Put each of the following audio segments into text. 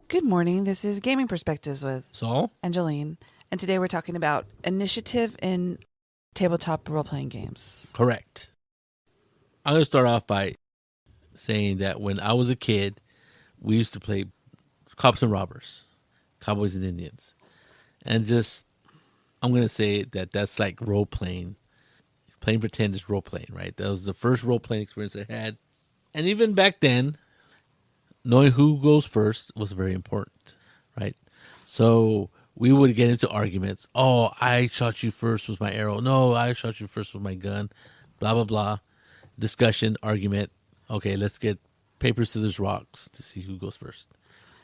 Good morning. This is Gaming Perspectives with Saul and Jolene. And today we're talking about initiative in tabletop role-playing games. Correct. I'm going to start off by saying that when I was a kid, we used to play cops and robbers, cowboys and Indians. And I'm going to say that that's like role-playing. Playing pretend is role-playing, right? That was the first role-playing experience I had. And even back then, knowing who goes first was very important, right? So we would get into arguments. Oh, I shot you first with my arrow. No, I shot you first with my gun. Blah, blah, blah. Discussion, argument. Okay, let's get paper, scissors, rocks to see who goes first.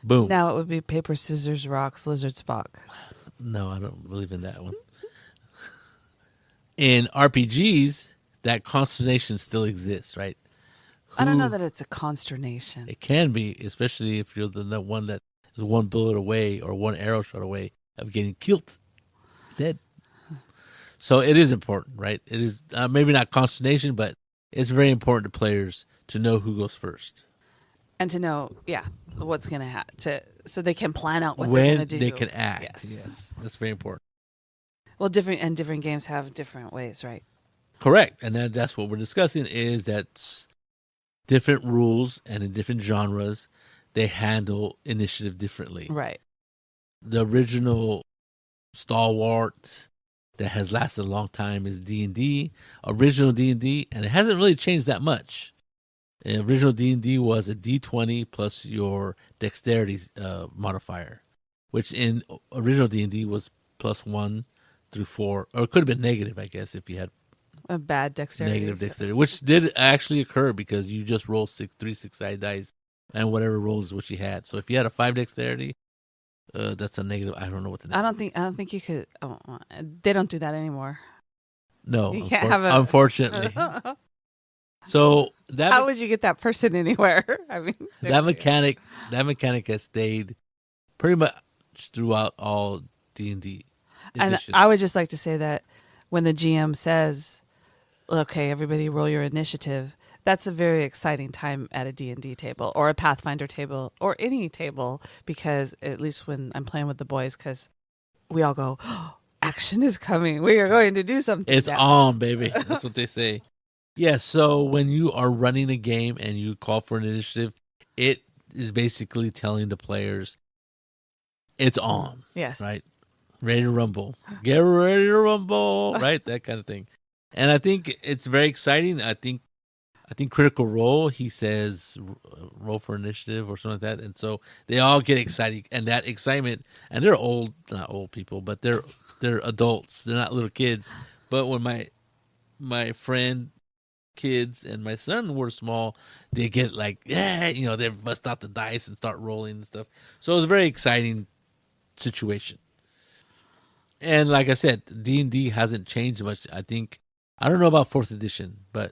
Boom. Now it would be paper, scissors, rocks, lizard, Spock. No, I don't believe in that one. In RPGs, that consternation still exists, right? I don't know that it's a consternation. It can be, especially if you're the one that is one bullet away or one arrow shot away of getting killed, dead. So it is important, right? It is maybe not consternation, but it's very important to players to know who goes first. And to know, what's going to happen, so they can plan out what they're going to do. When they can act. Yes, that's very important. Well, different games have different ways, right? Correct. And that's what we're discussing is that different rules and in different genres, they handle initiative differently. Right. The original stalwart that has lasted a long time is D&D, original D&D, and it hasn't really changed that much. The original D&D was a D20 plus your dexterity modifier, which in original D&D was +1 through 4, or it could have been negative, I guess, if you had a bad dexterity. Negative dexterity, which did actually occur because you just roll 3 6-sided dice and whatever rolls is what you had. So if you had a 5 dexterity, that's a negative. I don't know what the negative I don't think you could. Oh, they don't do that anymore. No, you can't have a, unfortunately. So how would you get that person anywhere? I mean, that mechanic has stayed pretty much throughout all D&D. And I would just like to say that when the GM says, okay, everybody roll your initiative, that's a very exciting time at a D&D table or a Pathfinder table or any table, because at least when I'm playing with the boys, because we all go, oh, action is coming. We are going to do something. It's on, baby. That's what they say. Yeah, so when you are running a game and you call for an initiative, it is basically telling the players it's on. Yes. Right? Ready to rumble. Get ready to rumble. Right? That kind of thing. And I think it's very exciting. I think Critical Role, he says roll for initiative or something like that. And so they all get excited, and that excitement, and they're not old people, but they're adults. They're not little kids. But when my friend kids and my son were small, they get like, they bust out the dice and start rolling and stuff. So it was a very exciting situation. And like I said, D&D hasn't changed much. I don't know about 4th edition, but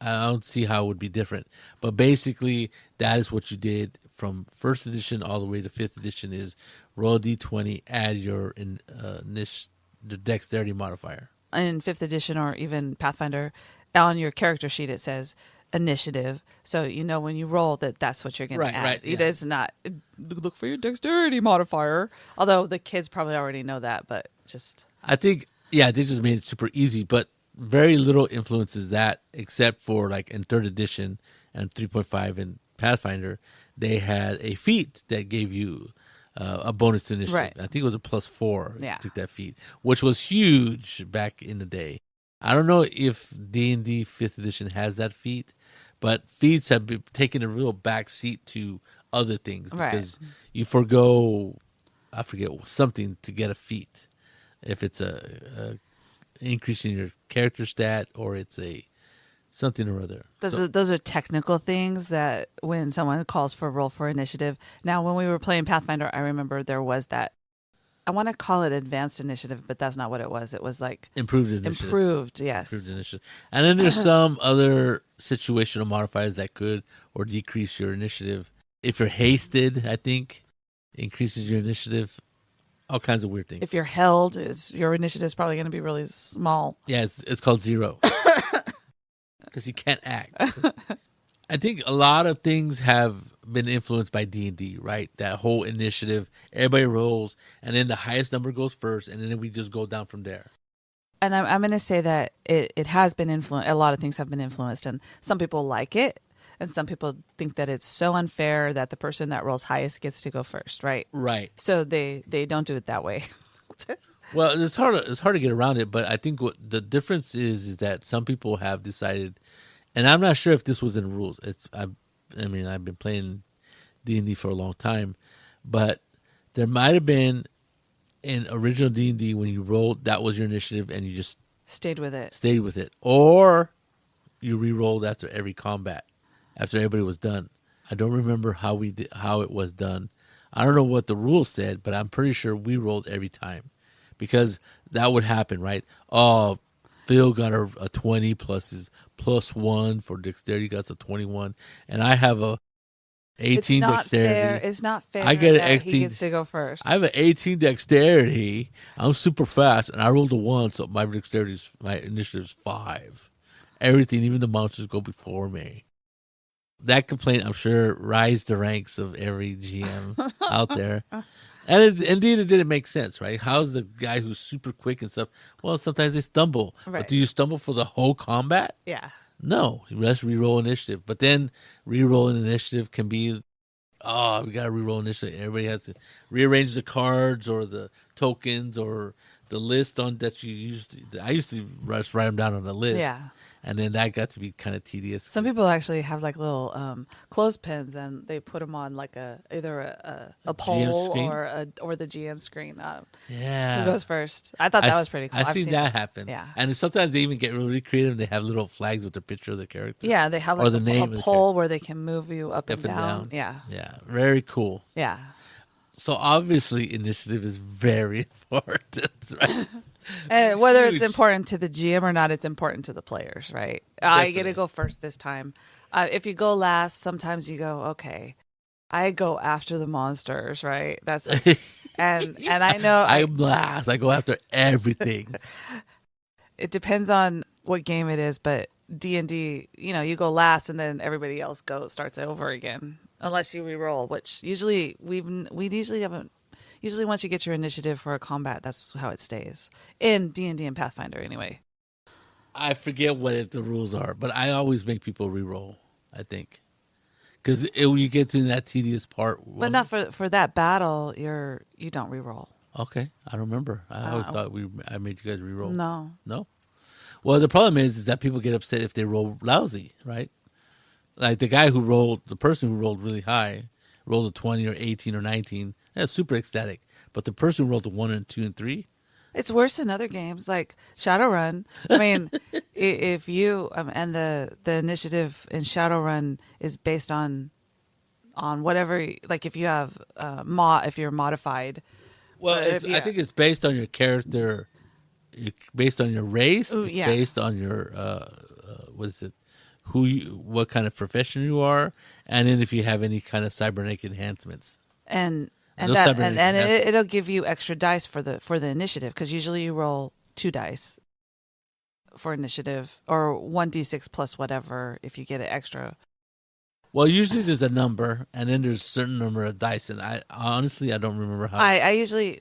I don't see how it would be different. But basically, that is what you did from 1st edition all the way to 5th edition is roll a D20, add your the dexterity modifier. In 5th edition or even Pathfinder, on your character sheet it says initiative. So you know when you roll that's what you're going to add. Right, yeah. It is not, look for your dexterity modifier. Although the kids probably already know that, but just... I think, they just made it super easy, but very little influences that, except for like in 3rd edition and 3.5 in Pathfinder, they had a feat that gave you a bonus to initiative. Right. I think it was a +4. Yeah. Took that feat, which was huge back in the day. I don't know if D&D 5th edition has that feat, but feats have been taking a real back seat to other things because you forgo, I forget, something to get a feat. If it's a increase in your character stat or it's a something or other. Those are technical things that when someone calls for a roll for initiative. Now, when we were playing Pathfinder, I remember there was that. I want to call it advanced initiative, but that's not what it was. It was like improved initiative. Improved, yes. Improved initiative. And then there's some other situational modifiers that could or decrease your initiative. If you're hasted, I think, increases your initiative. All kinds of weird things. If you're held, your initiative is probably going to be really small. Yeah, it's called 0. Because you can't act. I think a lot of things have been influenced by D&D, right? That whole initiative, everybody rolls, and then the highest number goes first, and then we just go down from there. And I'm going to say that it has been influenced. A lot of things have been influenced, and some people like it, and some people think that it's so unfair that the person that rolls highest gets to go first, right? Right. So they don't do it that way. Well, it's hard to get around it, but I think what the difference is that some people have decided, and I'm not sure if this was in rules. I've been playing D&D for a long time, but there might have been in original D&D when you rolled, that was your initiative, and you just Stayed with it. Or you re-rolled after every combat, after everybody was done. I don't remember how it was done. I don't know what the rules said, but I'm pretty sure we rolled every time, because that would happen, right? Oh, Phil got a 20 plus his +1 for dexterity, got a 21, and I have a 18 dexterity. It's not fair. I get an that 18. He gets to go first. I have an 18 dexterity. I'm super fast, and I rolled a 1, so my initiative's 5. Everything, even the monsters, go before me. That complaint, I'm sure, rise the ranks of every GM out there. And indeed, it didn't make sense, right? How's the guy who's super quick and stuff? Well, sometimes they stumble. Right. But do you stumble for the whole combat? Yeah. No. Let's re-roll initiative. But then re-rolling initiative can be, we got to re-roll initiative. Everybody has to rearrange the cards or the tokens or the list on that you used to. I used to write them down on a list. Yeah. And then that got to be kind of tedious. Some people actually have like little clothespins, and they put them on like either a pole or the GM screen. Yeah. Who goes first? I thought that was pretty cool. I've seen that happen. Yeah. And sometimes they even get really creative. They have little flags with the picture of the character. Yeah, they have or like the name a pole where they can move you up and down. Yeah. Yeah. Very cool. Yeah. So obviously initiative is very important, right? And whether it's important to the GM or not, it's important to the players, right? I get to go first this time. If you go last, sometimes you go, okay, I go after the monsters, right? That's and I know I'm last. I go after everything. It depends on what game it is, but D&D, you go last and then everybody else starts over again, unless you re-roll, which usually we usually haven't. Usually once you get your initiative for a combat, that's how it stays. In D&D and Pathfinder, anyway. I forget what the rules are, but I always make people re-roll, I think. Because when you get to that tedious part. But not for that battle, you don't re-roll. Okay. I don't remember. I always thought I made you guys re-roll. No. No? Well, the problem is that people get upset if they roll lousy, right? Like the person who rolled really high, rolled a 20 or 18 or 19, that's super ecstatic. But the person who rolled a 1 and 2 and 3, it's worse in other games like Shadowrun. I mean, if you and the initiative in Shadowrun is based on whatever, like if you have if you're modified. Well, I think it's based on your character, based on your race. Ooh, it's yeah. based on your what is it? What kind of profession you are, and then if you have any kind of cybernetic enhancements. And it'll give you extra dice for the initiative, because usually you roll 2 dice for initiative, or 1d6 plus whatever if you get it extra. Well, usually there's a number, and then there's a certain number of dice, and I honestly don't remember how.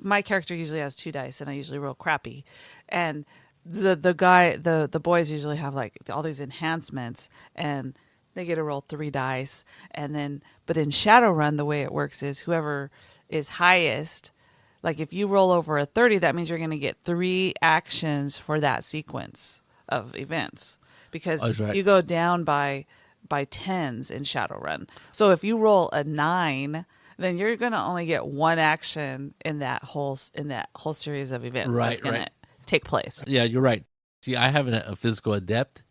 My character usually has 2 dice, and I usually roll crappy, and the boys usually have like all these enhancements, and they get to roll 3 dice, but in Shadowrun the way it works is whoever is highest, like if you roll over a 30, that means you're going to get 3 actions for that sequence of events, because you go down by 10s in Shadowrun. So if you roll a 9, then you're going to only get 1 action in that whole series of events that's going to take place. Yeah, you're right. See, I have a physical adept,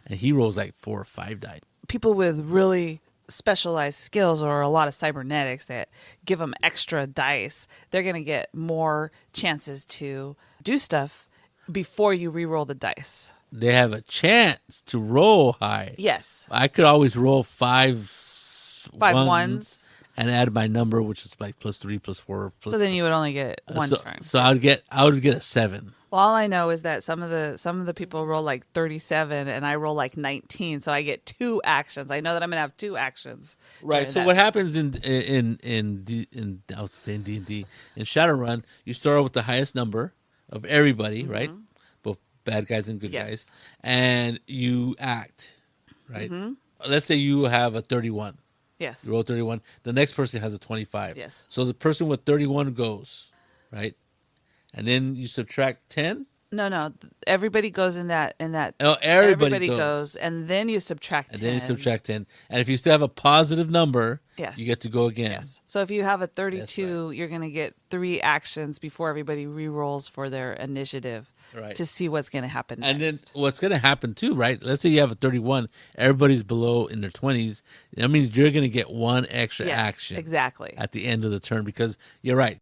and he rolls like 4 or 5 dice. People with really specialized skills or a lot of cybernetics that give them extra dice, they're going to get more chances to do stuff before you re-roll the dice. They have a chance to roll high. Yes. I could always roll 5 ones. and add my number, which is like +3, +4. So then you would only get one turn. So I would get a 7. Well, all I know is that some of the people roll like 37 and I roll like 19, so I get 2 actions. I know that I'm gonna have 2 actions. Right. So what happens in I was saying D&D in Shadowrun, you start out with the highest number of everybody, right? Both bad guys and good guys, and you act, right? Let's say you have a 31. Yes. You roll 31. The next person has a 25. Yes. So the person with 31 goes, right? And then you subtract 10. No. Everybody goes in that. Oh, everybody goes, and then you subtract 10. And then you subtract 10. And if you still have a positive number, yes, you get to go again. Yes. So if you have a 32, you're going to get 3 actions before everybody re-rolls for their initiative to see what's going to happen next. And then what's going to happen too, right? Let's say you have a 31. Everybody's below in their 20s. That means you're going to get 1 extra action. Exactly. At the end of the turn, because you're right.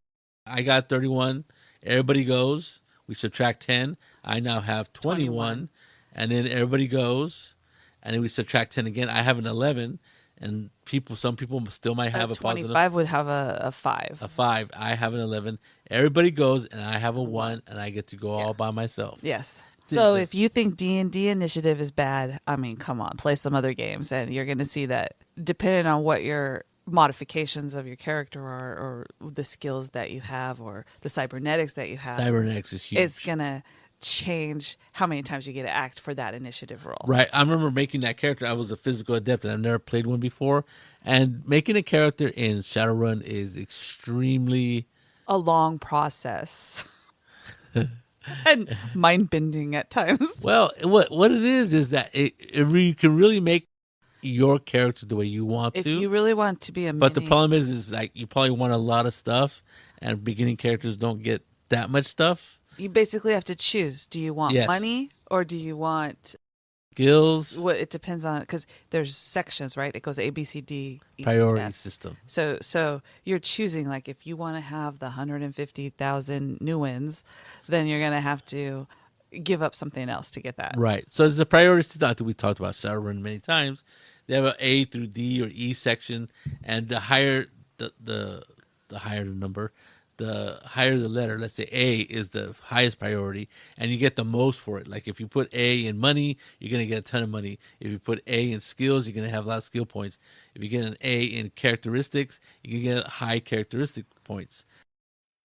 I got 31. Everybody goes. We subtract 10. I now have 21. And then everybody goes. And then we subtract 10 again. I have an 11. And some people still might have a positive. 25 would have a 5. A 5. I have an 11. Everybody goes, and I have a 1, and I get to go all by myself. Yes. So if you think D&D initiative is bad, I mean, come on, play some other games, and you're going to see that depending on what your modifications of your character are, or the skills that you have, or the cybernetics that you have. Cybernetics is huge. It's going to change how many times you get to act for that initiative roll. Right. I remember making that character. I was a physical adept, and I've never played one before. And making a character in Shadowrun is extremely... a long process. And mind-bending at times. Well, what it is that you can really make your character the way you want if to. If you really want to be a But the problem is like you probably want a lot of stuff, and beginning characters don't get that much stuff. You basically have to choose. Do you want money or do you want skills? Well, it depends on, because there's sections, right? It goes A, B, C, D, E, priority F. system. So you're choosing, like, if you want to have the 150,000 new wins, then you're going to have to give up something else to get that. Right. So there's a priority system. I think we talked about Shadowrun many times. They have an A through D or E section, and the higher the higher the number, the higher the letter. Let's say A is the highest priority, and you get the most for it. Like if you put A in money, you're going to get a ton of money. If you put A in skills, you're going to have a lot of skill points. If you get an A in characteristics, you can get high characteristic points.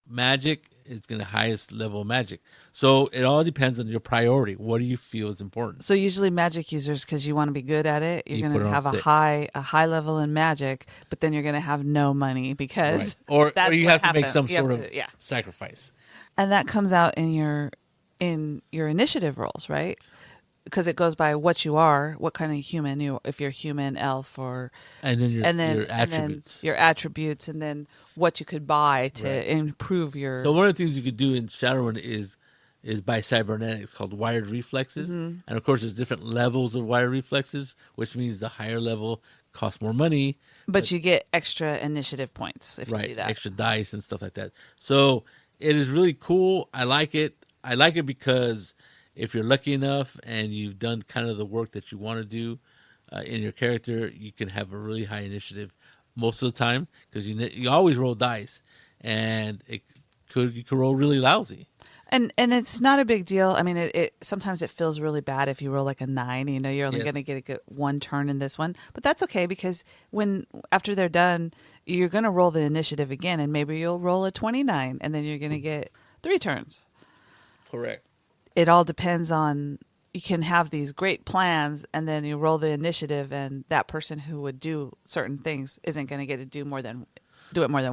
Magic is going to highest level of magic. So it all depends on your priority. What do you feel is important? So usually magic users, because you want to be good at it, you're going to have a high level in magic, but then you're going to have no money because or you have to make some sort of sacrifice. And that comes out in your initiative rolls, right? Because it goes by what you are, what kind of human you, if you're human, elf, or and then your attributes, your attributes, and then what you could buy to improve your. So one of the things you could do in Shadowrun is by cybernetics called wired reflexes, and of course there's different levels of wired reflexes, which means the higher level costs more money, but you get extra initiative points if you do that, extra dice and stuff like that. So it is really cool. I like it. I like it because if you're lucky enough and you've done kind of the work that you want to do in your character, you can have a really high initiative most of the time because you always roll dice, and you could roll really lousy. And it's not a big deal. I mean, it sometimes it feels really bad if you roll like a 9. You know, you're only going to get one turn in this one, but that's okay because after they're done, you're going to roll the initiative again, and maybe you'll roll a 29, and then you're going to get 3 turns. Correct. It all depends on, you can have these great plans and then you roll the initiative, and that person who would do certain things isn't going to get to do it more than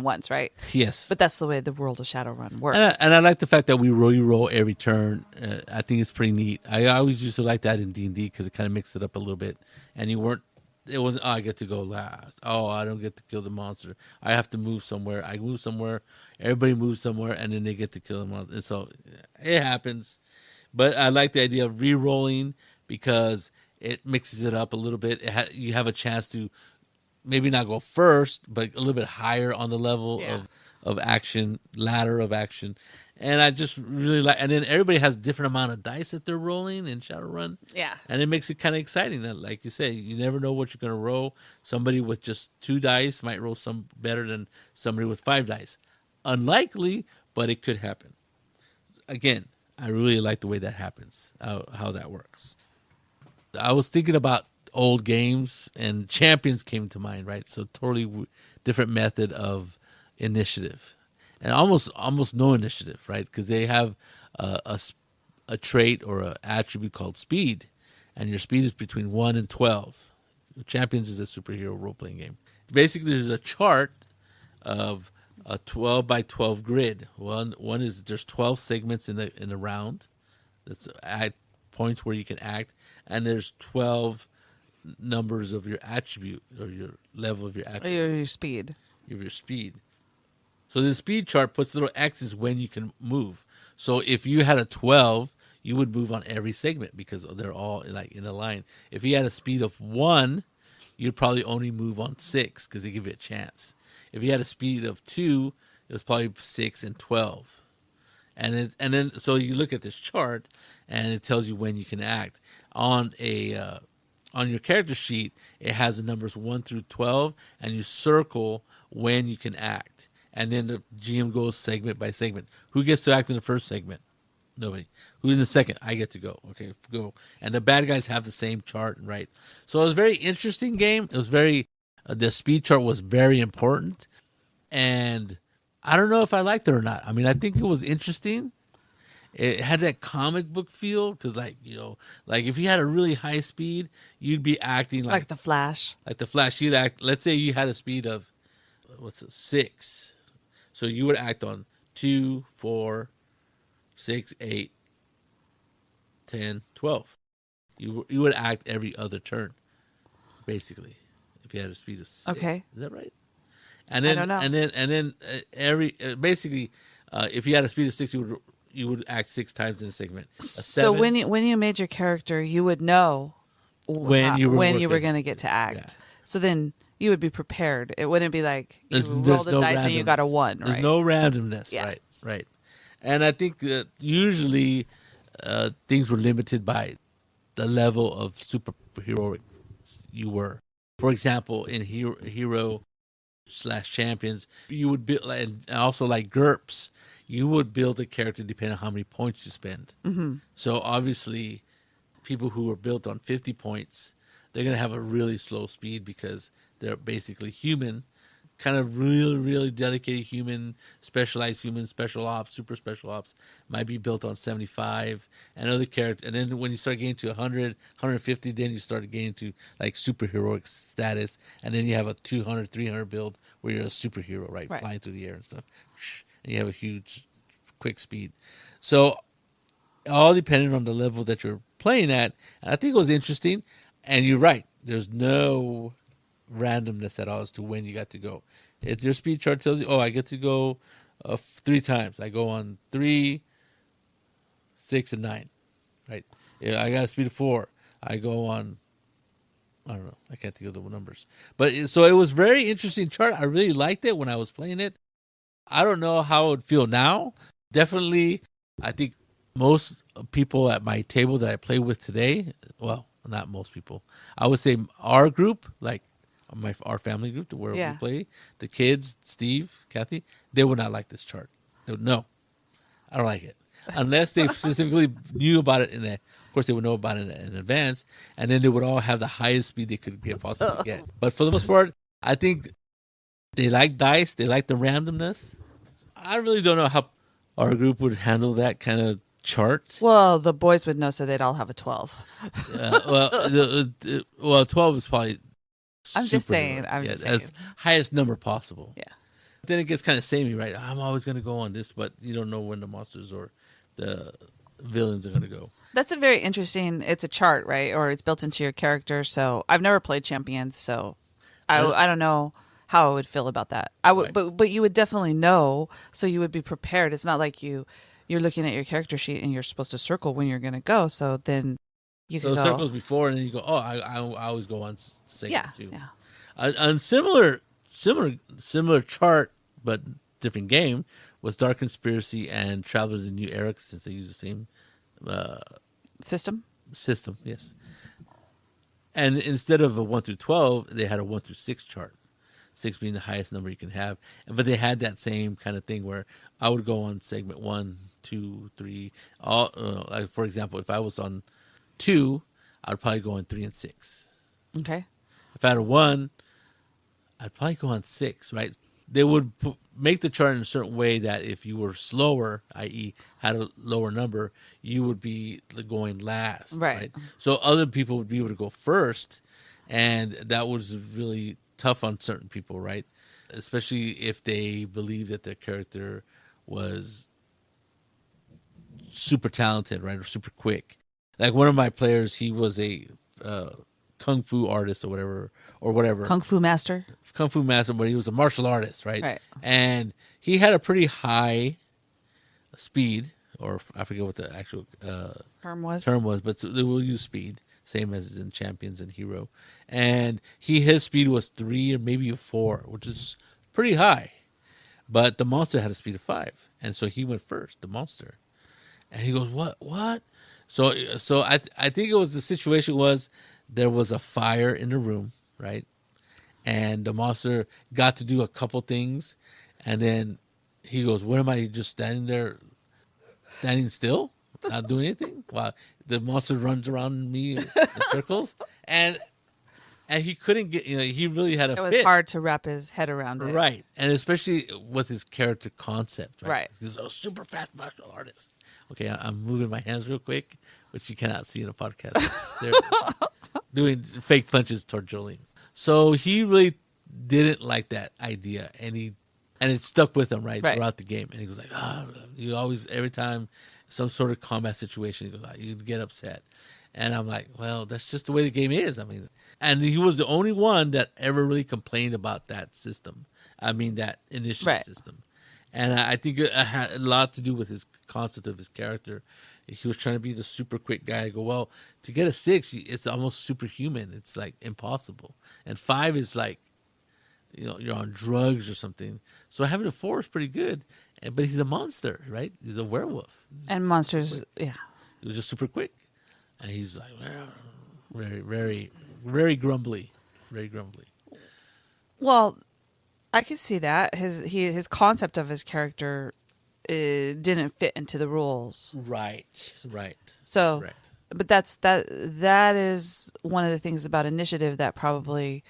once, right? Yes. But that's the way the world of Shadowrun works. And I like the fact that we roll every turn. I think it's pretty neat. I always used to like that in D&D because it kind of mixed it up a little bit. And it wasn't, I get to go last. Oh, I don't get to kill the monster. I have to move somewhere. I move somewhere. Everybody moves somewhere, and then they get to kill the monster. And so it happens. But I like the idea of re-rolling because it mixes it up a little bit. You have a chance to maybe not go first, but a little bit higher on the level of action, ladder of action. And I just really like, and then everybody has a different amount of dice that they're rolling in Shadowrun. Yeah. And it makes it kind of exciting. Like you say, you never know what you're going to roll. Somebody with just 2 dice might roll some better than somebody with 5 dice. Unlikely, but it could happen. Again, I really like the way that happens, how that works. I was thinking about old games, and Champions came to mind, right? So totally different method of initiative, and almost no initiative, right? Because they have a trait or an attribute called speed, and your speed is between 1 and 12. Champions is a superhero role-playing game. Basically, there's a chart of a 12 by 12 grid. One is there's 12 segments in the round. That's at points where you can act, and there's 12 numbers of your attribute or your level of your attribute. Or your speed. Of your speed. So the speed chart puts little X's when you can move. So if you had a 12, you would move on every segment because they're all like in a line. If you had a speed of 1, you'd probably only move on 6 because they give you a chance. If you had a speed of 2, it was probably 6 and 12. And then so you look at this chart and it tells you when you can act. On your character sheet, it has the numbers 1 through 12, and you circle when you can act. And then the GM goes segment by segment. Who gets to act in the first segment? Nobody. Who in the second? I get to go. Okay, go. And the bad guys have the same chart, right? So it was a very interesting game. It was the speed chart was very important. And I don't know if I liked it or not. I mean, I think it was interesting. It had that comic book feel because, like if you had a really high speed, you'd be acting Like the Flash. Like the Flash, you'd act. Let's say you had a speed of 6, so you would act on 2, 4, 6, 8, 10, 12. You would act every other turn, basically, if you had a speed of 6. Okay, is that right? And then, I don't know. and then every basically, if you had a speed of 6, you would act 6 times in a segment. So when you made your character, you would know when you were going to get to act. Yeah. So then you would be prepared. It wouldn't be like you There's rolled a no dice and you got a 1. There's right? no randomness. Yeah. Right. And I think that usually things were limited by the level of superheroic you were. For example, in hero/champions, you would build, and also like GURPS, you would build a character depending on how many points you spend. Mm-hmm. So obviously, people who are built on 50 points, they're going to have a really slow speed because they're basically human, kind of really, really dedicated human, specialized human, special ops, super special ops, might be built on 75, and other characters. And then when you start getting to 100, 150, then you start getting to like superheroic status, and then you have a 200, 300 build where you're a superhero, right? Flying through the air and stuff. And you have a huge, quick speed. So all depending on the level that you're playing at. And I think it was interesting. And you're right. There's no randomness at all as to when you got to go. If your speed chart tells you, I get to go 3 times. I go on 3, 6, and 9. Right? Yeah, I got a speed of 4. I go on, I don't know. I can't think of the numbers. But so it was very interesting chart. I really liked it when I was playing it. I don't know how it would feel now. Definitely, I think most people at my table that I play with today, well, not most people, I would say our group, like our family group where we play, the kids, Steve, Kathy, they would not like this chart. They would, no, I don't like it. Unless they specifically knew about it of course they would know about it in advance, and then they would all have the highest speed they could possibly get. But for the most part, I think they like dice, they like the randomness. I really don't know how our group would handle that kind of chart. Well, the boys would know, so they'd all have a 12. Well, 12 is probably. I'm just saying. As highest number possible. Yeah. Then it gets kind of samey, right? I'm always going to go on this, but you don't know when the monsters or the villains are going to go. That's a very interesting. It's a chart, right? Or it's built into your character. So I've never played Champions, so I don't know how I would feel about that. I would, but you would definitely know, so you would be prepared. It's not like you're looking at your character sheet and you're supposed to circle when you're going to go. So then you can go. So circles before, and then you go. I always go on segment 2. Yeah. On similar chart, but different game, was Dark Conspiracy and Travelers in New Era, since they use the same System? system. Yes. And instead of a 1 through 12, they had a 1 through 6 chart. 6 being the highest number you can have. But they had that same kind of thing where I would go on segment 1, 2, 3. All like, for example, if I was on 2, I'd probably go on 3 and 6. Okay. If I had a 1, I'd probably go on 6, right? They would make the chart in a certain way that if you were slower, i.e., had a lower number, you would be going last, right? So other people would be able to go first, and that was really tough on certain people, right? Especially if they believed that their character was super talented, right, or super quick. Like one of my players, he was a kung fu artist or whatever. Kung Fu Master? Kung Fu Master, but he was a martial artist, right? Right. And he had a pretty high speed, or I forget what the actual Term was? but they will use speed, same as in Champions and Hero. And his speed was 3 or maybe a 4, which is pretty high. But the monster had a speed of 5, and so he went first, the monster. And he goes, what? So I think it was the situation was there was a fire in the room, right? And the monster got to do a couple things, and then he goes, "What am I just standing still, not doing anything?" While the monster runs around me in circles, and he couldn't get. He really had a fit. It was hard to wrap his head around it, right? And especially with his character concept, right? He's a super fast martial artist. Okay, I'm moving my hands real quick, which you cannot see in a podcast. They're doing fake punches toward Jolene. So he really didn't like that idea, and it stuck with him throughout the game. And he was like, you always, every time some sort of combat situation, he goes, you'd get upset. And I'm like, well, that's just the way the game is. I mean, and he was the only one that ever really complained about that system. I mean, that initiative system. And I think it had a lot to do with his concept of his character. He was trying to be the super quick guy. I go, well, to get a 6, it's almost superhuman. It's like impossible. And 5 is like, you're on drugs or something. So having a 4 is pretty good. But he's a monster, right? He's a werewolf. And monsters, yeah. He was just super quick. And he's like, very, very, very grumbly. Very grumbly. Well, I can see that. His concept of his character didn't fit into the rules. Right. So, Correct. But that is one of the things about initiative that probably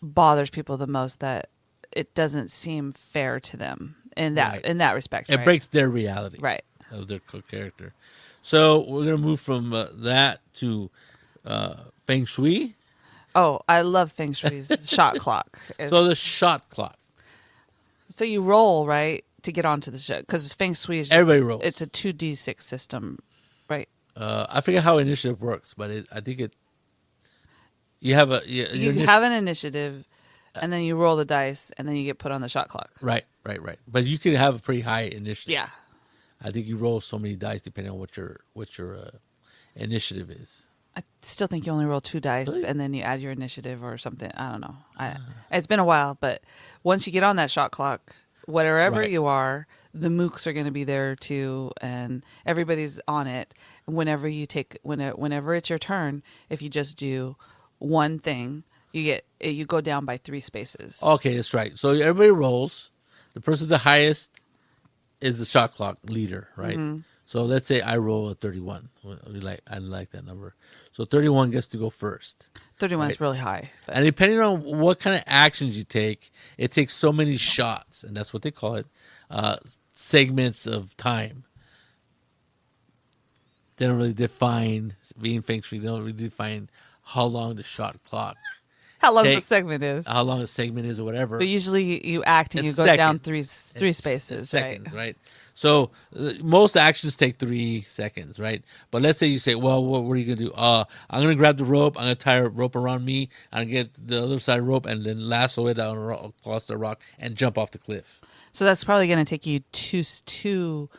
bothers people the most, that it doesn't seem fair to them in that respect. It breaks their reality, right, of their character. So we're gonna move from that to Feng Shui. Oh, I love Feng Shui's shot clock. So the shot clock. So you roll, right, to get onto the shot, because Feng Shui is everybody rolls. It's a 2d6 system, right? I forget how initiative works, but I think you have you have an initiative, and then you roll the dice, and then you get put on the shot clock. Right. But you can have a pretty high initiative. Yeah. I think you roll so many dice depending on what your initiative is. I still think you only roll 2 dice, really? And then you add your initiative or something. I don't know. It's been a while, but once you get on that shot clock, wherever you are, the mooks are going to be there too, and everybody's on it. Whenever it's your turn, if you just do one thing, you go down by 3 spaces. Okay, that's right. So everybody rolls. The person with the highest is the shot clock leader, right? Mm-hmm. So let's say I roll a 31. I like that number. So 31 gets to go first. 31 is really high. But. And depending on what kind of actions you take, it takes so many shots, and that's what they call it, segments of time. They don't really define, being Feng Shui, they don't really define how long the shot clock. How long the segment is. How long a segment is or whatever. But usually you act and you go down three spaces, seconds, right? So most actions take 3 seconds, right? But let's say you say, well, what are you going to do? I'm going to grab the rope. I'm going to tie a rope around me. I'm going to get the other side of the rope and then lasso it down across the rock and jump off the cliff. So that's probably going to take you two.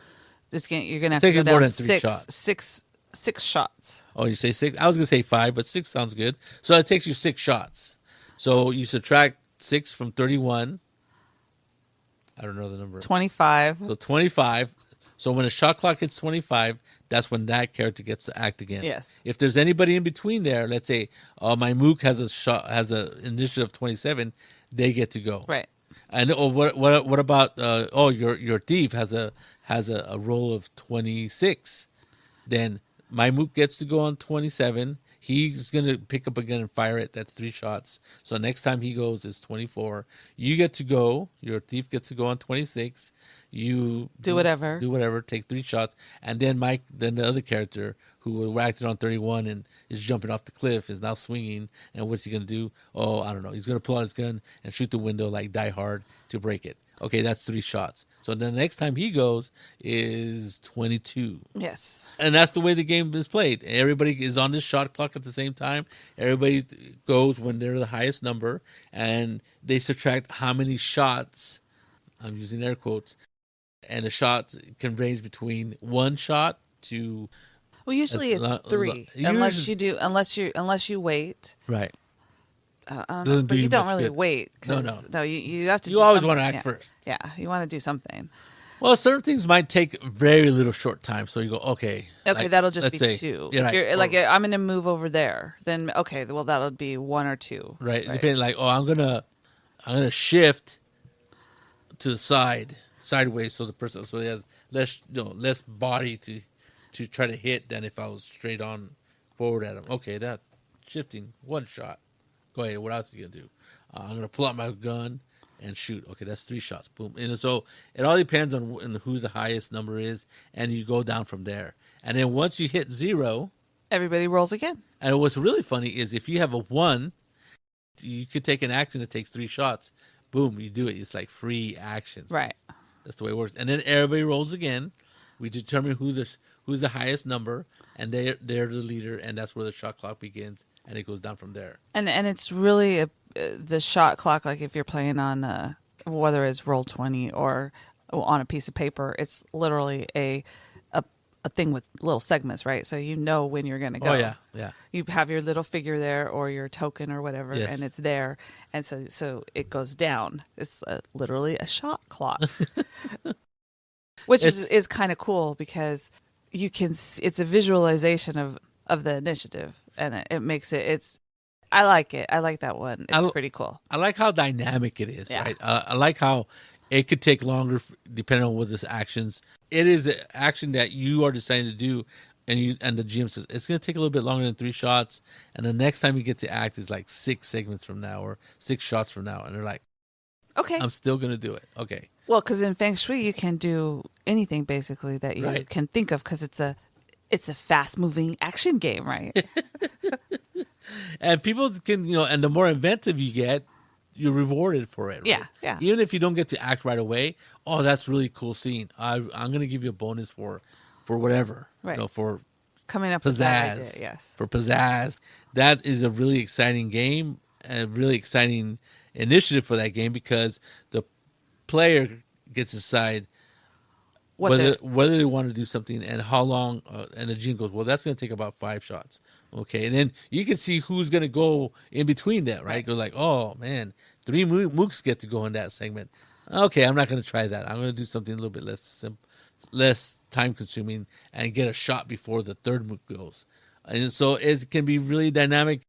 You're going to have to go down more than 3 shots. Six shots. Oh, you say 6? I was going to say 5, but 6 sounds good. So it takes you 6 shots. So you subtract 6 from 31. I don't know the number. 25. So 25. So when a shot clock hits 25, that's when that character gets to act again. Yes. If there's anybody in between there, let's say my mook has a initiative of 27, they get to go. Right. And what about your thief has a roll of 26, then my mook gets to go on 27. He's gonna pick up a gun and fire it. That's 3 shots. So next time he goes is 24. You get to go. Your thief gets to go on 26. You Do whatever. Do whatever. Take 3 shots, and then then the other character who acted on 31 and is jumping off the cliff is now swinging. And what's he gonna do? Oh, I don't know. He's gonna pull out his gun and shoot the window like Die Hard to break it. Okay, that's 3 shots. So the next time he goes is 22. Yes. And that's the way the game is played. Everybody is on this shot clock at the same time. Everybody goes when they're the highest number, and they subtract how many shots, I'm using air quotes, and the shots can range between 1 shot to... Well, usually it's 3, unless you wait. Right. I don't know, but you don't really good. wait. No, you have to. You always want to act first. Yeah, you want to do something. Well, certain things might take very little short time, so you go, okay. Okay, that'll just be say, 2. Yeah, right. You're, like, I'm going to move over there. Then, okay, well, that'll be 1 or 2. Right. Depending, like, I'm gonna shift to the sideways, so the person, so he has less body to try to hit than if I was straight on forward at him. Okay, that shifting 1 shot. Go ahead. What else are you gonna do? I'm gonna pull out my gun and shoot. Okay, that's 3 shots. Boom. And so it all depends on who the highest number is, and you go down from there. And then once you hit 0, everybody rolls again. And what's really funny is if you have a 1, you could take an action that takes 3 shots. Boom, you do it. It's like free actions. Right. That's the way it works. And then everybody rolls again. We determine who's the highest number, and they're the leader, and that's where the shot clock begins, and it goes down from there. And it's really the shot clock. Like if you're playing on whether it's Roll20 or on a piece of paper, it's literally a thing with little segments, right? So you know when you're going to go. Oh yeah. You have your little figure there or your token or whatever, yes. and it's there, and so it goes down. It's literally a shot clock. Which is kind of cool because you can it's a visualization of the initiative, and it makes it's I like it. I like that one. It's pretty cool. I like how dynamic it is, yeah. Right? I like how it could take longer depending on what this actions. It is an action that you are deciding to do, and the GM says it's going to take a little bit longer than 3 shots, and the next time you get to act is like 6 segments from now or 6 shots from now, and they're like, okay, I'm still going to do it. Okay. Well, because in Feng Shui you can do anything basically that you can think of because it's a fast moving action game, right? And people can, and the more inventive you get, you're rewarded for it. Right? Yeah. Even if you don't get to act right away, oh, that's really cool scene. I'm going to give you a bonus for whatever, right? For coming up pizzazz, with that idea, yes. For pizzazz. That is a really exciting game, a really exciting initiative for that game because the player gets to decide whether they want to do something and how long. And the GM goes, well, that's going to take about 5 shots. Okay, and then you can see who's going to go in between that, right? Go like, oh man, 3 mooks get to go in that segment. Okay, I'm not going to try that. I'm going to do something a little bit less time consuming and get a shot before the 3rd mook goes. And so it can be really dynamic.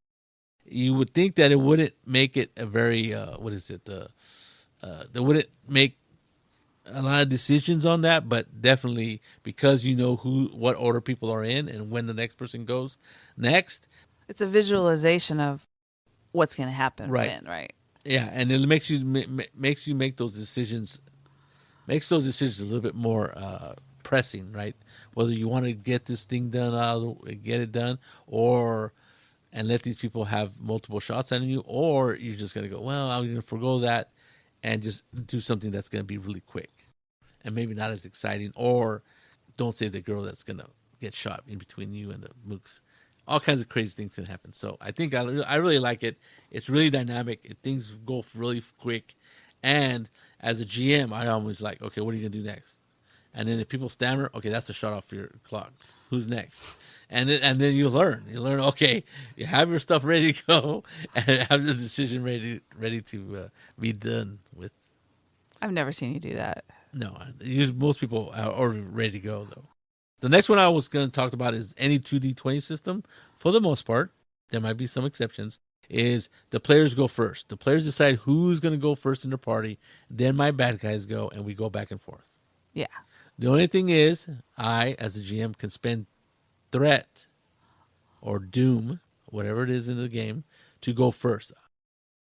You would think that it wouldn't make it a very they wouldn't make a lot of decisions on that, but definitely because you know what order people are in and when the next person goes next. It's a visualization of what's going to happen, right? Right. Yeah, and it makes you make those decisions, makes those decisions a little bit more pressing, right? Whether you want to get this thing done, get it done, and let these people have multiple shots on you, or you're just going to go, well, I'm going to forego that and just do something that's going to be really quick and maybe not as exciting, or don't save the girl that's going to get shot in between you and the mooks. All kinds of crazy things can happen. So I think I really like it. It's really dynamic. Things go really quick. And as a GM, I always like, okay, what are you going to do next? And then if people stammer, okay, that's a shot off your clock. Who's next? And then you learn. Okay, you have your stuff ready to go and have the decision ready to be done with. I've never seen you do that. No, usually most people are already ready to go, though. The next one I was going to talk about is any 2D20 system. For the most part, there might be some exceptions, is the players go first. The players decide who's going to go first in their party. Then my bad guys go, and we go back and forth. Yeah. The only thing is, I, as a GM, can spend threat or doom, whatever it is in the game, to go first.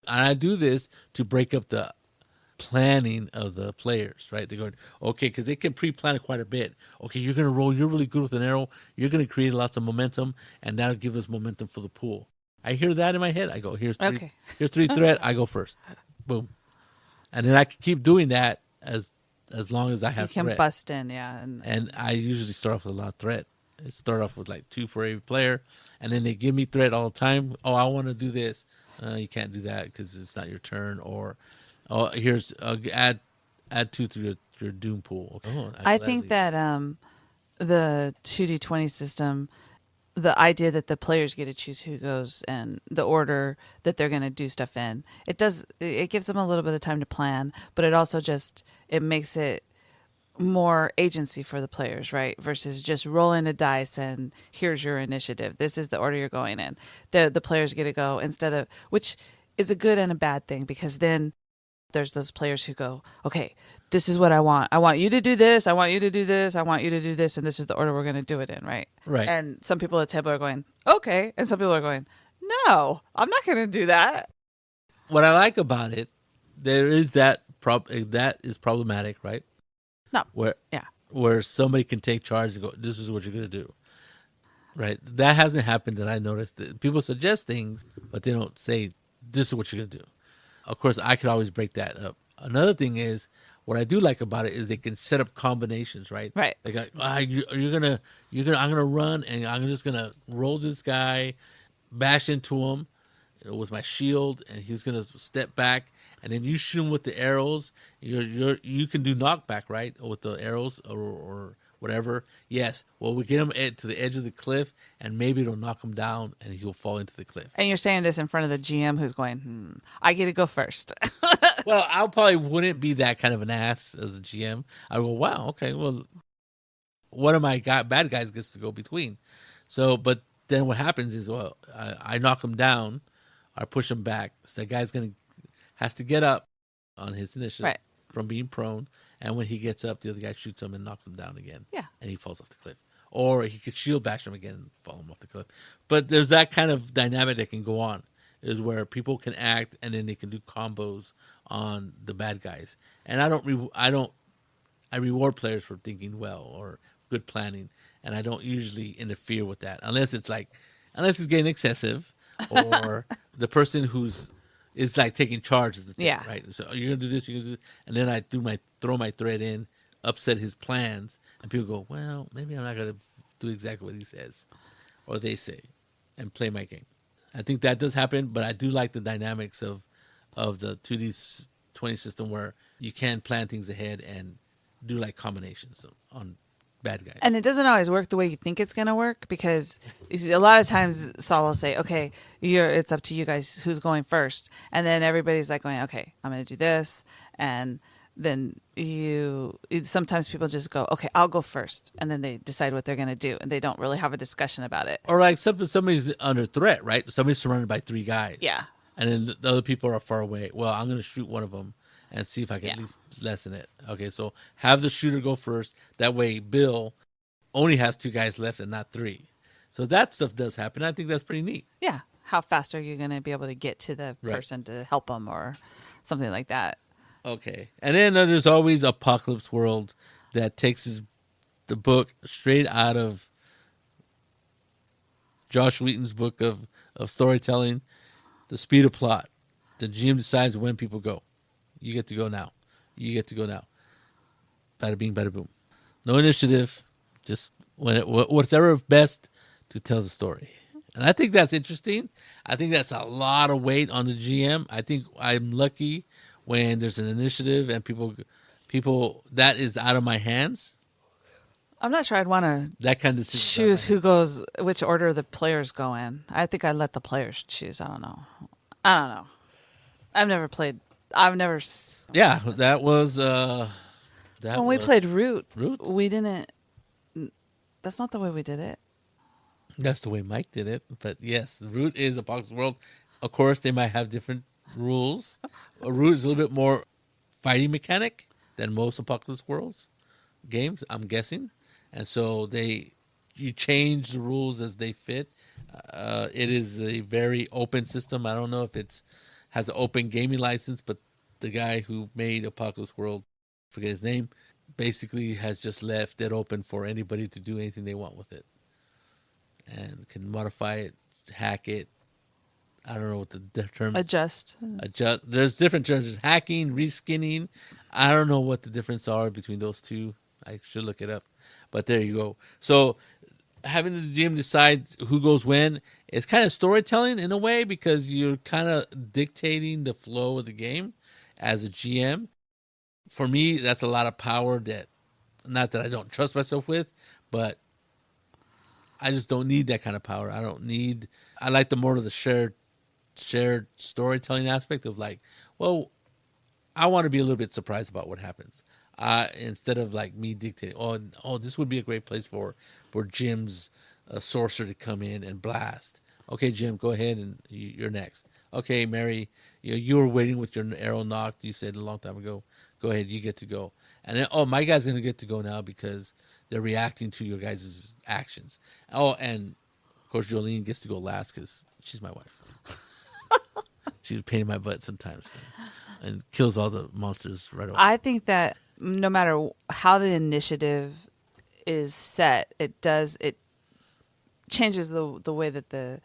And I do this to break up the planning of the players, right? They're going, okay, because they can pre-plan it quite a bit. Okay, you're going to roll. You're really good with an arrow. You're going to create lots of momentum, and that'll give us momentum for the pool. I hear that in my head. I go, here's three threat. I go first. Boom. And then I can keep doing that as long as I have You can threat. bust in, yeah. And I usually start off with a lot of threat. I start off with like 2 for every player, and then they give me threat all the time. Oh, I want to do this. You can't do that because it's not your turn. Or, oh, here's add 2 to your doom pool. Okay. Oh, I think that the 2D20 system, the idea that the players get to choose who goes and the order that they're going to do stuff in, it gives them a little bit of time to plan, but it also it makes it more agency for the players, right? Versus just rolling a dice and here's your initiative. This is the order you're going in. The players get to go instead of, which is a good and a bad thing, because then there's those players who go, okay, this is what I want. I want you to do this. I want you to do this. I want you to do this. And this is the order we're going to do it in, right? Right. And some people at the table are going, okay. And some people are going, no, I'm not going to do that. What I like about it, there is that is problematic, right? No. Where somebody can take charge and go, this is what you're going to do. Right? That hasn't happened that I noticed. That people suggest things, but they don't say, this is what you're going to do. Of course, I could always break that up. Another thing is, what I do like about it is they can set up combinations, right? Right. Like, I'm gonna run and I'm just gonna roll this guy, bash into him with my shield, and he's gonna step back, and then you shoot him with the arrows. You can do knockback, right, with the arrows or whatever. Yes. Well, we get him to the edge of the cliff, and maybe it'll knock him down, and he'll fall into the cliff. And you're saying this in front of the GM who's going, I get to go first. Well, I probably wouldn't be that kind of an ass as a GM. I go, wow, okay, well, one of my bad guys gets to go between. So, but then what happens is, well, I knock him down, I push him back. So the guy's has to get up on his initiative, right, from being prone. And when he gets up, the other guy shoots him and knocks him down again. Yeah. And he falls off the cliff. Or he could shield bash him again and fall him off the cliff. But there's that kind of dynamic that can go on, is where people can act and then they can do combos on the bad guys. And I reward players for thinking well or good planning, and I don't usually interfere with that unless it's getting excessive, or the person is like taking charge of the thing, yeah, right? So you're gonna do this, and then I throw my thread in, upset his plans, and people go, well, maybe I'm not gonna do exactly what he says or they say, and play my game. I think that does happen, but I do like the dynamics of the 2D20 system where you can plan things ahead and do like combinations on bad guys. And it doesn't always work the way you think it's going to work, because a lot of times Saul will say, okay, it's up to you guys who's going first. And then everybody's like going, okay, I'm going to do this. And then sometimes people just go, okay, I'll go first. And then they decide what they're going to do. And they don't really have a discussion about it. Or like somebody's under threat, right? Somebody's surrounded by 3 guys. Yeah. And then the other people are far away. Well, I'm going to shoot one of them and see if I can at least lessen it. Okay, so have the shooter go first. That way Bill only has 2 guys left and not 3. So that stuff does happen. I think that's pretty neat. Yeah. How fast are you going to be able to get to the person to help them or something like that? Okay. And then there's always Apocalypse World that takes the book straight out of Josh Wheaton's book of storytelling, the speed of plot. The GM decides when people go. You get to go now. You get to go now. Bada bing, bada boom. No initiative. Just whatever best to tell the story. And I think that's interesting. I think that's a lot of weight on the GM. I think I'm lucky when there's an initiative and people that is out of my hands. I'm not sure I'd want to that kind of choose who goes, which order the players go in. I think I'd let the players choose. I don't know. I've never played I've never. Yeah, that was When we played Root, Root. we didn't. That's not the way we did it. That's the way Mike did it. But yes, Root is Apocalypse World. Of course, they might have different rules. Root is a little bit more fighting mechanic than most Apocalypse Worlds games, I'm guessing. And so you change the rules as they fit. It is a very open system. I don't know if it's has an open gaming license, but the guy who made Apocalypse World, forget his name, basically has just left it open for anybody to do anything they want with it. And can modify it, hack it. I don't know what the term is. Adjust. There's different terms. There's hacking, reskinning. I don't know what the difference are between those two. I should look it up. But there you go. So having the GM decide who goes when is kind of storytelling in a way, because you're kind of dictating the flow of the game as a GM. For me, that's a lot of power that, not that I don't trust myself with, but I just don't need that kind of power. I like the more of the shared storytelling aspect of like, well, I want to be a little bit surprised about what happens. Instead of like me dictating, this would be a great place for Jim's sorcerer to come in and blast. Okay, Jim, go ahead and you're next. Okay, Mary, you were waiting with your arrow knocked. You said a long time ago. Go ahead, you get to go. And then, my guy's going to get to go now because they're reacting to your guys' actions. Oh, and of course, Jolene gets to go last because she's my wife. She's a pain in my butt sometimes and kills all the monsters right away. I think that no matter how the initiative is set, it changes the way that the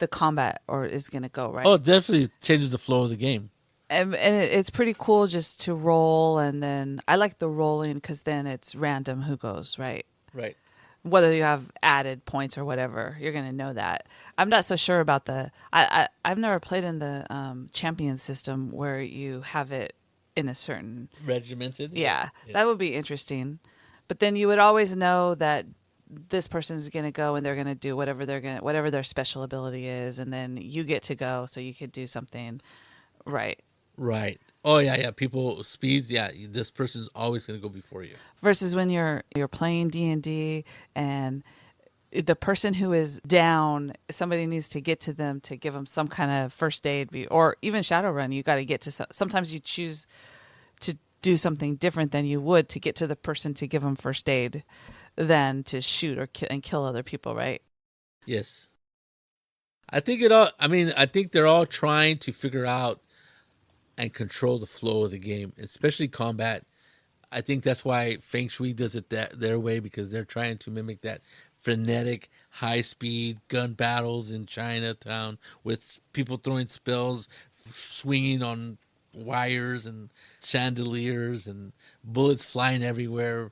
combat is going to go, right? Oh, it definitely changes the flow of the game. And it's pretty cool just to roll, and then I like the rolling because then it's random who goes, right? Right. Whether you have added points or whatever, you're going to know that. I'm not so sure about I've never played in the champion system where you have it in a certain... Regimented? Yeah, that would be interesting. But then you would always know that this person's going to go and they're going to do whatever their special ability is, and then you get to go so you could do something right. Right. Oh yeah. People speeds. Yeah, this person's always going to go before you. Versus when you're playing D&D and the person who is down, somebody needs to get to them to give them some kind of first aid, or even Shadowrun. You got to get to. Sometimes you choose to do something different than you would to get to the person to give them first aid, than to shoot or kill other people. Right. Yes. I think they're all trying to figure out and control the flow of the game, especially combat. I think that's why Feng Shui does it their way, because they're trying to mimic that frenetic, high-speed gun battles in Chinatown with people throwing spells, swinging on wires and chandeliers and bullets flying everywhere,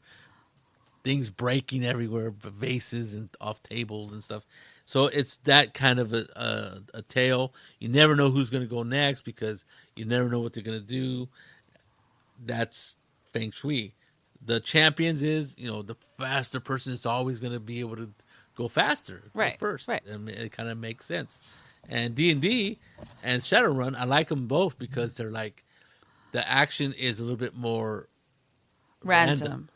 things breaking everywhere, vases and off tables and stuff. So it's that kind of a tale. You never know who's going to go next because you never know what they're going to do. That's Feng Shui. The champions is, the faster person is always going to be able to go faster, right, go first. Right. I mean, it kind of makes sense. And D&D and Shadowrun, I like them both because they're like, the action is a little bit more random,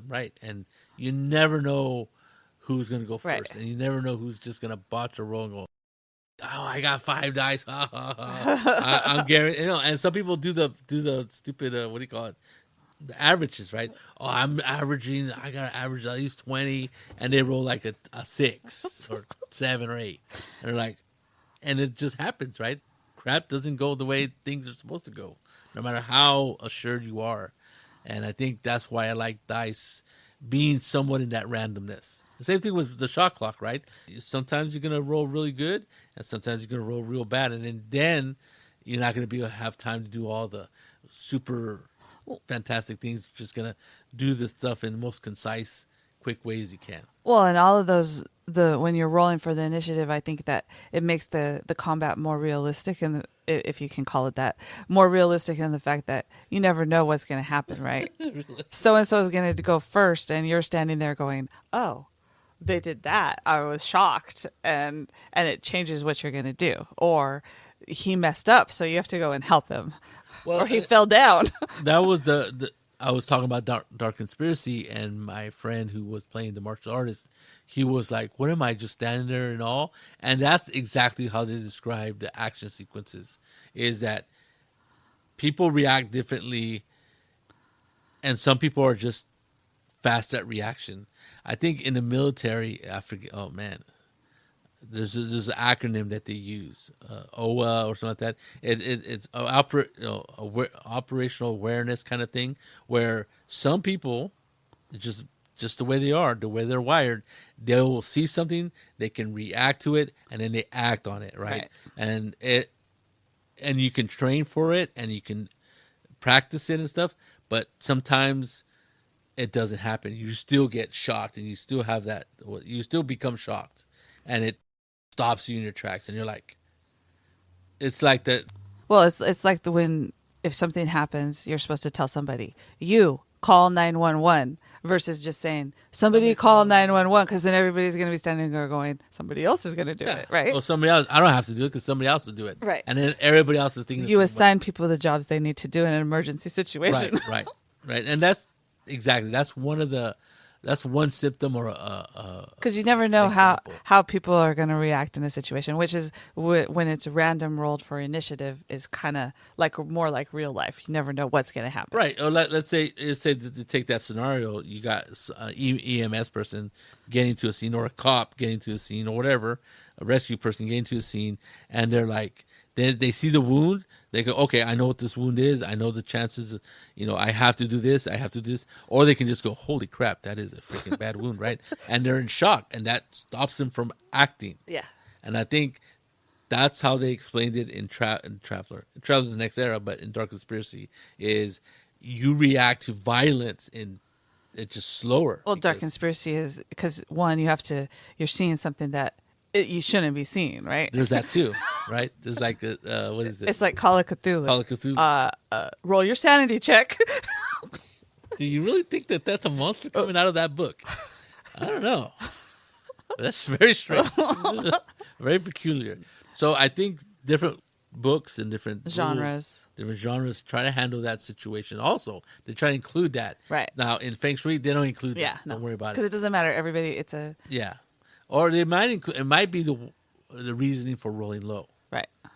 right? And you never know who's going to go first, right. And you never know who's just going to botch a roll and go, oh, I got 5 dice, ha ha ha. I'm guaranteed, and some people do the stupid, what do you call it? The averages, right? Oh, I got to average at least 20, and they roll like a 6 or 7 or 8. And they're like, and it just happens, right? Crap doesn't go the way things are supposed to go, no matter how assured you are. And I think that's why I like dice being somewhat in that randomness. The same thing with the shot clock, right? Sometimes you're going to roll really good, and sometimes you're going to roll real bad, and then you're not going to be able to have time to do all the super fantastic things. You're just going to do this stuff in the most concise, quick ways you can. Well, and all of those, when you're rolling for the initiative, I think that it makes the combat more realistic, and if you can call it that, more realistic in the fact that you never know what's going to happen, right? So-and-so is going to go first, and you're standing there going, oh, they did that. I was shocked, and it changes what you're going to do. Or he messed up, so you have to go and help him. Well, or he fell down. that was the I was talking about Dark Conspiracy, and my friend who was playing the martial artist, he was like, "What am I just standing there and all?" And that's exactly how they describe the action sequences: is that people react differently, and some people are just fast at reaction. I think in the military, I forget. Oh man, there's an acronym that they use, OA or something like that. It's operational awareness kind of thing, where some people, just the way they are, the way they're wired, they will see something, they can react to it, and then they act on it, right? And you can train for it, and you can practice it and stuff, but sometimes it doesn't happen. You still get shocked, and you still have that. You still become shocked, and it stops you in your tracks, and you're like, it's like that. Well, it's like when if something happens, you're supposed to tell somebody, you call 911 versus just saying somebody call 911, because then everybody's going to be standing there going, somebody else is going to do it, right? Well, somebody else. I don't have to do it because somebody else will do it, Right. And then everybody else is thinking You assign people the jobs they need to do in an emergency situation. right, and that's one symptom or because you never know how people are going to react in a situation, which is when it's random rolled for initiative is kind of like more like real life. You never know what's going to happen. Right. Or let's say to take that scenario, you got an EMS person getting to a scene, or a cop getting to a scene, or whatever, a rescue person getting to a scene, and they're like, they see the wound. They go, okay, I know what this wound is. I know the chances. I have to do this. I have to do this. Or they can just go, holy crap, that is a freaking bad wound, right? And they're in shock, and that stops them from acting. Yeah. And I think that's how they explained it in Traveler the Next Era, but in Dark Conspiracy is you react to violence in it's just slower. Well, Dark Conspiracy is because one, you're seeing something that you shouldn't be seeing, right? There's that too, right? There's like what is it? It's like Call of Cthulhu. Call of Cthulhu. Roll your sanity check. Do you really think that that's a monster coming out of that book? I don't know. That's very strange. Very peculiar. So I think different books and different genres try to handle that situation. Also, they try to include that. Right. Now in Feng Shui, they don't include that. Yeah, Don't worry about it. Because it doesn't matter. Everybody, it's a Yeah. Or they might include. It might be the reasoning for rolling low.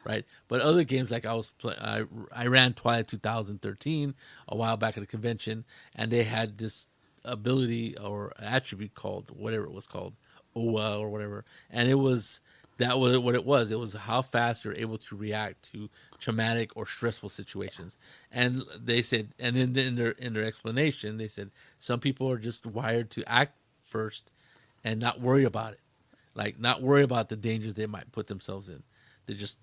Right. But other games, like I ran Twilight 2013 a while back at a convention, and they had this ability or attribute called whatever it was called, OA or whatever, and that was what it was. It was how fast you're able to react to traumatic or stressful situations. And they said, and in their explanation, they said some people are just wired to act first and not worry about it. Like not worry about the dangers they might put themselves in. They just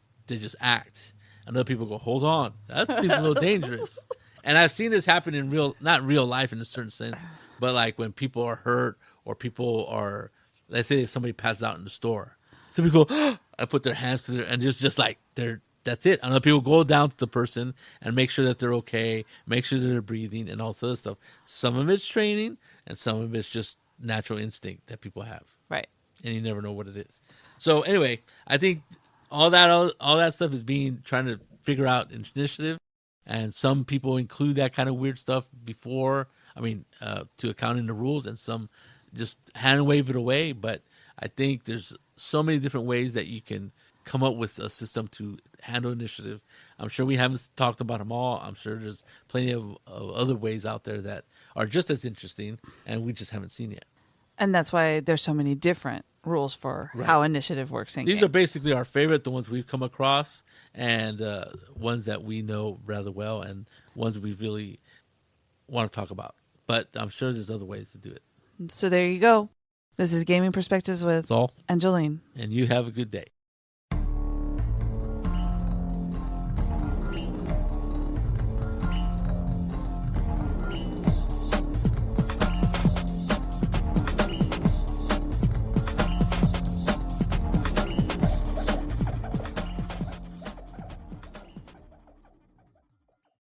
act. And other people go, hold on, that seems a little dangerous. And I've seen this happen in not real life in a certain sense, but like when people are hurt or people are, let's say somebody passes out in the store. Some people go, I put their hands to and just like that's it. And other people go down to the person and make sure that they're okay, make sure that they're breathing and all this other stuff. Some of it's training and some of it's just natural instinct that people have. right. And you never know what it is. So anyway, I think all that stuff is trying to figure out initiative, and some people include that kind of weird stuff before. To account in the rules, and some just hand wave it away. But I think there's so many different ways that you can come up with a system to handle initiative. I'm sure we haven't talked about them all. I'm sure there's plenty of other ways out there that are just as interesting, and we just haven't seen yet. And that's why there's so many different rules for how initiative works in These games. are basically our favorite, the ones we've come across, and ones that we know rather well, and ones we really want to talk about. But I'm sure there's other ways to do it. So there you go. This is Gaming Perspectives with Saul and Jolene. And you have a good day.